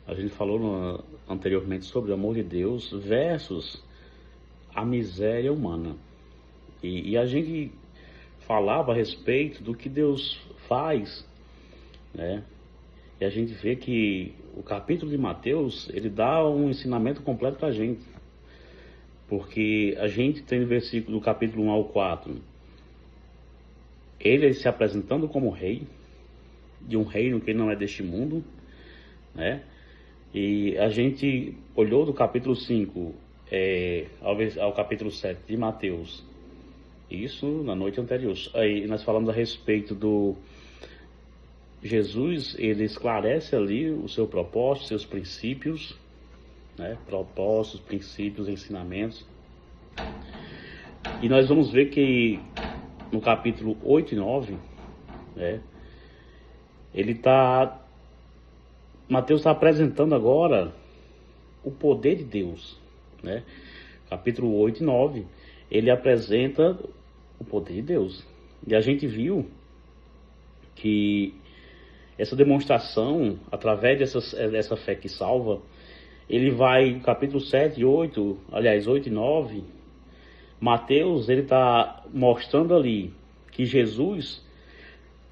A gente falou anteriormente sobre o amor de Deus versus a miséria humana. E a gente falava a respeito do que Deus faz, né? E a gente vê que o capítulo de Mateus, ele dá um ensinamento completo para a gente. Porque a gente tem no versículo do capítulo 1 ao 4, ele se apresentando como rei, de um reino que não é deste mundo, né? E a gente olhou do capítulo 5 ao capítulo 7 de Mateus, isso na noite anterior. Aí nós falamos a respeito do Jesus, ele esclarece ali o seu propósito, seus princípios, né? Propósitos, princípios, ensinamentos. E nós vamos ver que no capítulo 8 e 9, né? Mateus está apresentando agora o poder de Deus, né? Capítulo 8 e 9, ele apresenta o poder de Deus. E a gente viu que essa demonstração, através dessa fé que salva, ele vai, capítulo 7 e 8, aliás, 8 e 9, Mateus, ele está mostrando ali que Jesus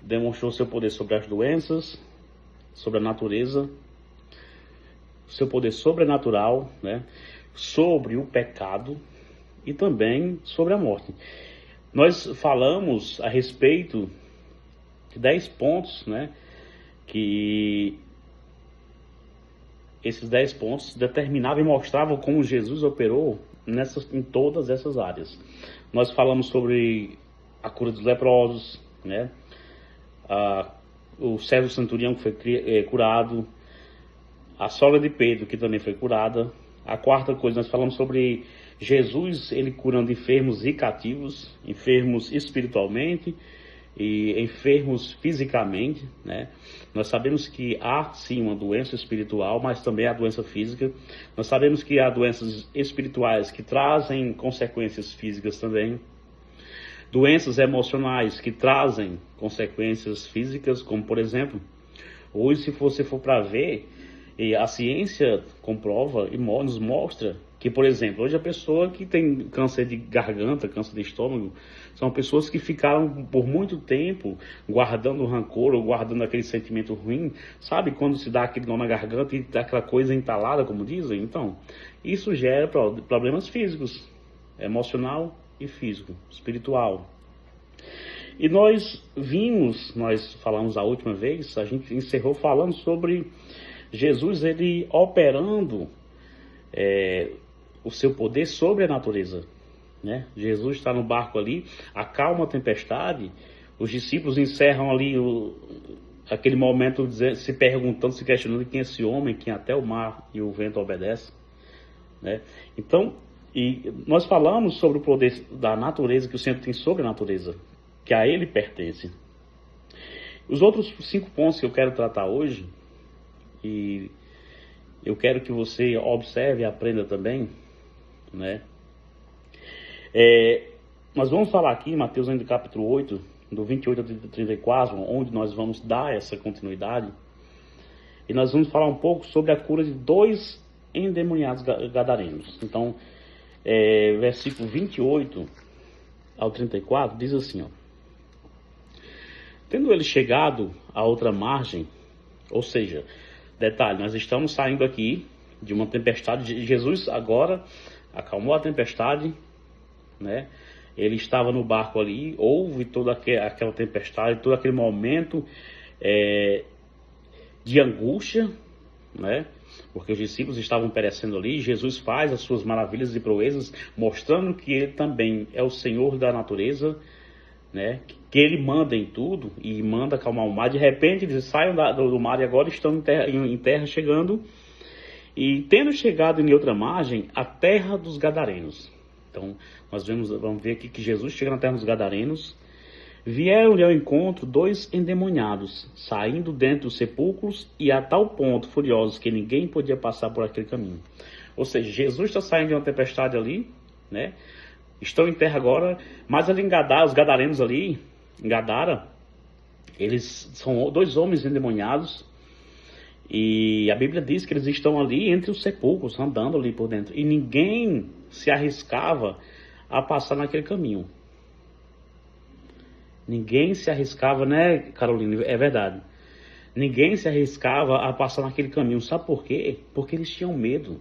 demonstrou seu poder sobre as doenças, sobre a natureza, seu poder sobrenatural, né? Sobre o pecado e também sobre a morte. Nós falamos a respeito de 10 pontos, né? Que esses 10 pontos determinavam e mostravam como Jesus operou em todas essas áreas. Nós falamos sobre a cura dos leprosos, né? O servo centurião que foi curado, a sogra de Pedro que também foi curada. A quarta coisa, nós falamos sobre Jesus, ele curando enfermos e cativos, enfermos espiritualmente e enfermos fisicamente, né? Nós sabemos que há sim uma doença espiritual, mas também há doença física. Nós sabemos que há doenças espirituais que trazem consequências físicas também. Doenças emocionais que trazem consequências físicas, como por exemplo, hoje se você for para ver, a ciência comprova e nos mostra que, por exemplo, hoje a pessoa que tem câncer de garganta, câncer de estômago, são pessoas que ficaram por muito tempo guardando rancor ou guardando aquele sentimento ruim, sabe? Quando se dá aquele nó na garganta e dá aquela coisa entalada, como dizem. Então, isso gera problemas físicos, emocional e físico, espiritual. E nós falamos a última vez, a gente encerrou falando sobre Jesus, ele operando o seu poder sobre a natureza, né? Jesus está no barco ali, acalma a tempestade, os discípulos encerram ali aquele momento se perguntando, se questionando quem é esse homem, quem até o mar e o vento obedecem, né? Então, e nós falamos sobre o poder da natureza que o Senhor tem sobre a natureza, que a ele pertence. Os outros 5 pontos que eu quero tratar hoje, e eu quero que você observe e aprenda também, né? Nós vamos falar aqui em Mateus ainda capítulo 8, do 28 ao 34, onde nós vamos dar essa continuidade, e nós vamos falar um pouco sobre a cura de 2 endemoniados gadarenos. Então, versículo 28 ao 34 diz assim, ó: tendo ele chegado à outra margem, ou seja, detalhe, nós estamos saindo aqui de uma tempestade. Jesus agora acalmou a tempestade, né? Ele estava no barco ali, houve toda aquela tempestade, todo aquele momento de angústia, né? Porque os discípulos estavam perecendo ali. Jesus faz as suas maravilhas e proezas, mostrando que ele também é o Senhor da natureza, né? Que ele manda em tudo e manda acalmar o mar. De repente eles saem do mar e agora estão em terra chegando, e tendo chegado em outra margem, a terra dos gadarenos. Então nós vamos ver aqui que Jesus chega na terra dos gadarenos. Vieram-lhe ao encontro 2 endemoniados, saindo dentro dos sepulcros, e a tal ponto furiosos que ninguém podia passar por aquele caminho. Ou seja, Jesus está saindo de uma tempestade ali, né? Estão em terra agora, mas ali em Gadara, os gadarenos ali, em Gadara, eles são 2 homens endemoniados, E a Bíblia diz que eles estão ali entre os sepulcros, andando ali por dentro. E ninguém se arriscava a passar naquele caminho. Ninguém se arriscava, né, Carolina? É verdade. Ninguém se arriscava a passar naquele caminho. Sabe por quê? Porque eles tinham medo.